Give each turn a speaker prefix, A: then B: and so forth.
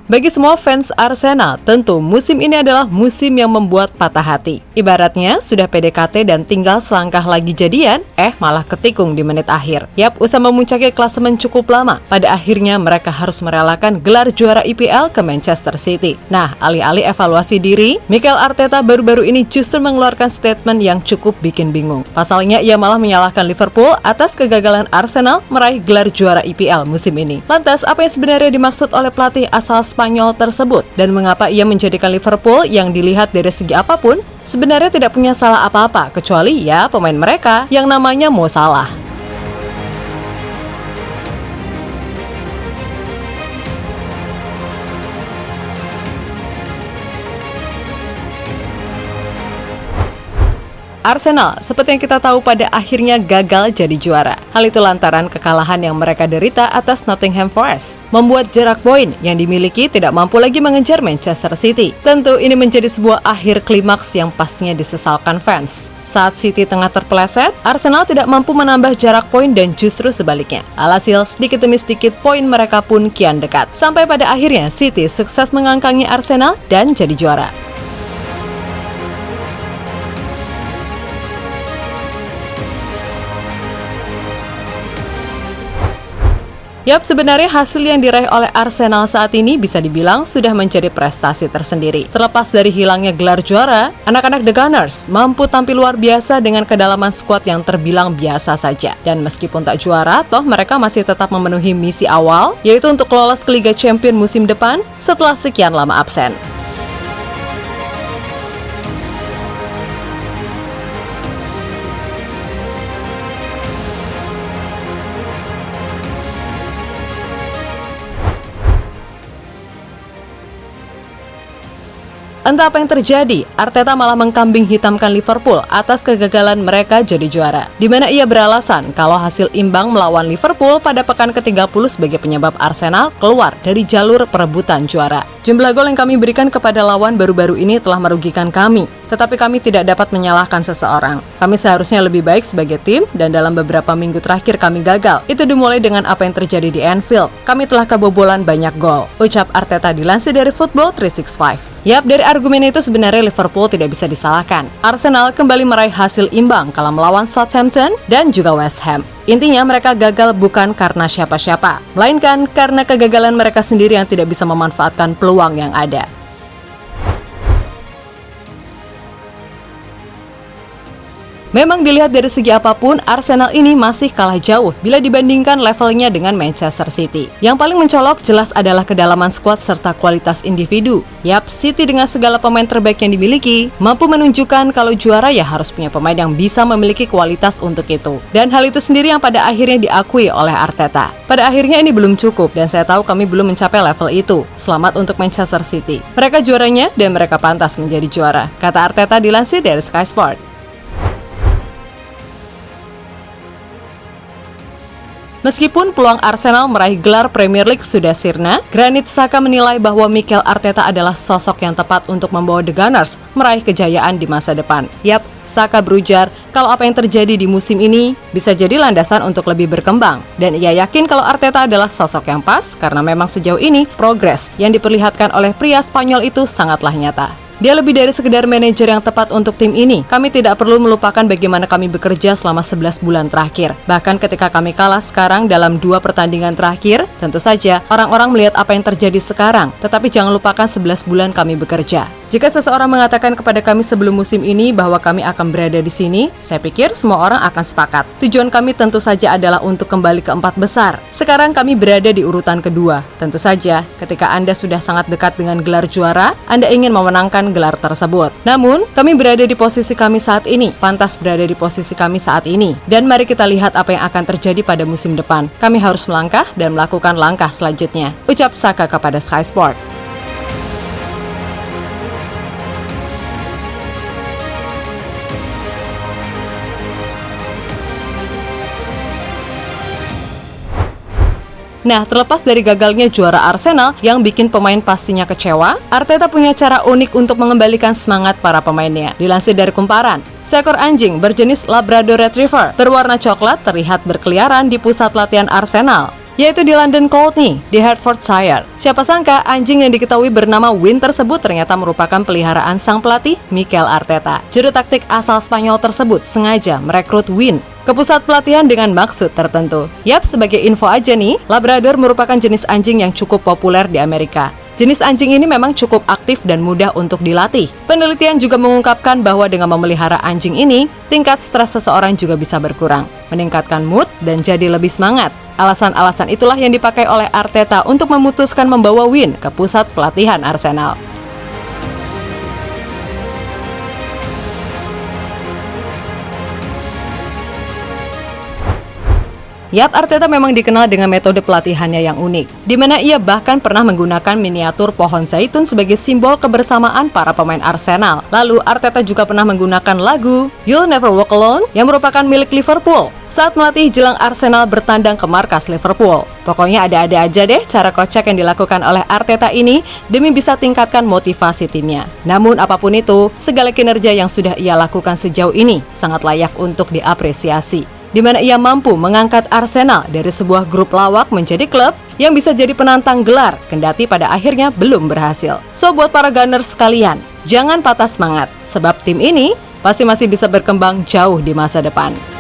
A: Bagi semua fans Arsenal, tentu musim ini adalah musim yang membuat patah hati. Ibaratnya sudah PDKT dan tinggal selangkah lagi jadian, malah ketikung di menit akhir. Yap, usai memuncaki klasemen cukup lama, pada akhirnya mereka harus merelakan gelar juara IPL ke Manchester City. Nah, alih-alih evaluasi diri, Mikel Arteta baru-baru ini justru mengeluarkan statement yang cukup bikin bingung. Pasalnya, ia malah menyalahkan Liverpool atas kegagalan Arsenal meraih gelar juara IPL musim ini. Lantas, apa yang sebenarnya dimaksud oleh pelatih asal Spanyol tersebut, dan mengapa ia menjadikan Liverpool yang dilihat dari segi apapun sebenarnya tidak punya salah apa-apa kecuali ya pemain mereka yang namanya Mo Salah. Arsenal, seperti yang kita tahu pada akhirnya gagal jadi juara. Hal itu lantaran kekalahan yang mereka derita atas Nottingham Forest, membuat jarak poin yang dimiliki tidak mampu lagi mengejar Manchester City. Tentu ini menjadi sebuah akhir klimaks yang pastinya disesalkan fans. Saat City tengah terpeleset, Arsenal tidak mampu menambah jarak poin dan justru sebaliknya. Alhasil, sedikit demi sedikit poin mereka pun kian dekat. Sampai pada akhirnya City sukses mengangkangi Arsenal dan jadi juara. Yap, sebenarnya hasil yang diraih oleh Arsenal saat ini bisa dibilang sudah menjadi prestasi tersendiri. Terlepas dari hilangnya gelar juara, anak-anak The Gunners mampu tampil luar biasa dengan kedalaman skuad yang terbilang biasa saja. Dan meskipun tak juara, toh mereka masih tetap memenuhi misi awal, yaitu untuk lolos ke Liga Champions musim depan setelah sekian lama absen. Entah apa yang terjadi, Arteta malah mengkambing hitamkan Liverpool atas kegagalan mereka jadi juara. Di mana ia beralasan kalau hasil imbang melawan Liverpool pada pekan ke-30 sebagai penyebab Arsenal keluar dari jalur perebutan juara. Jumlah gol yang kami berikan kepada lawan baru-baru ini telah merugikan kami, tetapi kami tidak dapat menyalahkan seseorang. Kami seharusnya lebih baik sebagai tim dan dalam beberapa minggu terakhir kami gagal. Itu dimulai dengan apa yang terjadi di Anfield. Kami telah kebobolan banyak gol, ucap Arteta dilansir dari Football 365. Yap, dari argumen itu sebenarnya Liverpool tidak bisa disalahkan. Arsenal kembali meraih hasil imbang kala melawan Southampton dan juga West Ham. Intinya mereka gagal bukan karena siapa-siapa, melainkan karena kegagalan mereka sendiri yang tidak bisa memanfaatkan peluang yang ada. Memang dilihat dari segi apapun, Arsenal ini masih kalah jauh bila dibandingkan levelnya dengan Manchester City. Yang paling mencolok jelas adalah kedalaman skuad serta kualitas individu. Yap, City dengan segala pemain terbaik yang dimiliki, mampu menunjukkan kalau juara ya harus punya pemain yang bisa memiliki kualitas untuk itu. Dan hal itu sendiri yang pada akhirnya diakui oleh Arteta. Pada akhirnya ini belum cukup dan saya tahu kami belum mencapai level itu. Selamat untuk Manchester City. Mereka juaranya dan mereka pantas menjadi juara, kata Arteta dilansir dari Sky Sport. Meskipun peluang Arsenal meraih gelar Premier League sudah sirna, Granit Xhaka menilai bahwa Mikel Arteta adalah sosok yang tepat untuk membawa The Gunners meraih kejayaan di masa depan. Yap, Xhaka berujar kalau apa yang terjadi di musim ini bisa jadi landasan untuk lebih berkembang. Dan ia yakin kalau Arteta adalah sosok yang pas karena memang sejauh ini progres yang diperlihatkan oleh pria Spanyol itu sangatlah nyata. Dia lebih dari sekedar manajer yang tepat untuk tim ini. Kami tidak perlu melupakan bagaimana kami bekerja selama 11 bulan terakhir. Bahkan ketika kami kalah sekarang dalam 2 pertandingan terakhir, tentu saja orang-orang melihat apa yang terjadi sekarang. Tetapi jangan lupakan 11 bulan kami bekerja. Jika seseorang mengatakan kepada kami sebelum musim ini bahwa kami akan berada di sini, saya pikir semua orang akan sepakat. Tujuan kami tentu saja adalah untuk kembali ke 4 besar. Sekarang kami berada di urutan kedua. Tentu saja, ketika Anda sudah sangat dekat dengan gelar juara, Anda ingin memenangkan gelar tersebut. Namun, kami berada di posisi kami saat ini, pantas berada di posisi kami saat ini. Dan mari kita lihat apa yang akan terjadi pada musim depan. Kami harus melangkah dan melakukan langkah selanjutnya, ucap Xhaka kepada Sky Sport. Nah, terlepas dari gagalnya juara Arsenal yang bikin pemain pastinya kecewa, Arteta punya cara unik untuk mengembalikan semangat para pemainnya. Dilansir dari Kumparan, seekor anjing berjenis Labrador Retriever berwarna coklat terlihat berkeliaran di pusat latihan Arsenal. yaitu di London Colney, di Hertfordshire. Siapa sangka anjing yang diketahui bernama Win tersebut ternyata merupakan peliharaan sang pelatih Mikel Arteta. Juru taktik asal Spanyol tersebut sengaja merekrut Win ke pusat pelatihan dengan maksud tertentu. Yap, sebagai info aja nih, Labrador merupakan jenis anjing yang cukup populer di Amerika. Jenis anjing ini memang cukup aktif dan mudah untuk dilatih. Penelitian juga mengungkapkan bahwa dengan memelihara anjing ini, tingkat stres seseorang juga bisa berkurang, meningkatkan mood, dan jadi lebih semangat. Alasan-alasan itulah yang dipakai oleh Arteta untuk memutuskan membawa Win ke pusat pelatihan Arsenal. Yap, Arteta memang dikenal dengan metode pelatihannya yang unik, di mana ia bahkan pernah menggunakan miniatur pohon zaitun sebagai simbol kebersamaan para pemain Arsenal. Lalu, Arteta juga pernah menggunakan lagu You'll Never Walk Alone yang merupakan milik Liverpool saat melatih jelang Arsenal bertandang ke markas Liverpool. Pokoknya ada-ada aja deh cara kocak yang dilakukan oleh Arteta ini demi bisa tingkatkan motivasi timnya. Namun apapun itu, segala kinerja yang sudah ia lakukan sejauh ini sangat layak untuk diapresiasi, di mana ia mampu mengangkat Arsenal dari sebuah grup lawak menjadi klub yang bisa jadi penantang gelar, kendati pada akhirnya belum berhasil. So, buat para Gunners sekalian, jangan patah semangat, sebab tim ini pasti masih bisa berkembang jauh di masa depan.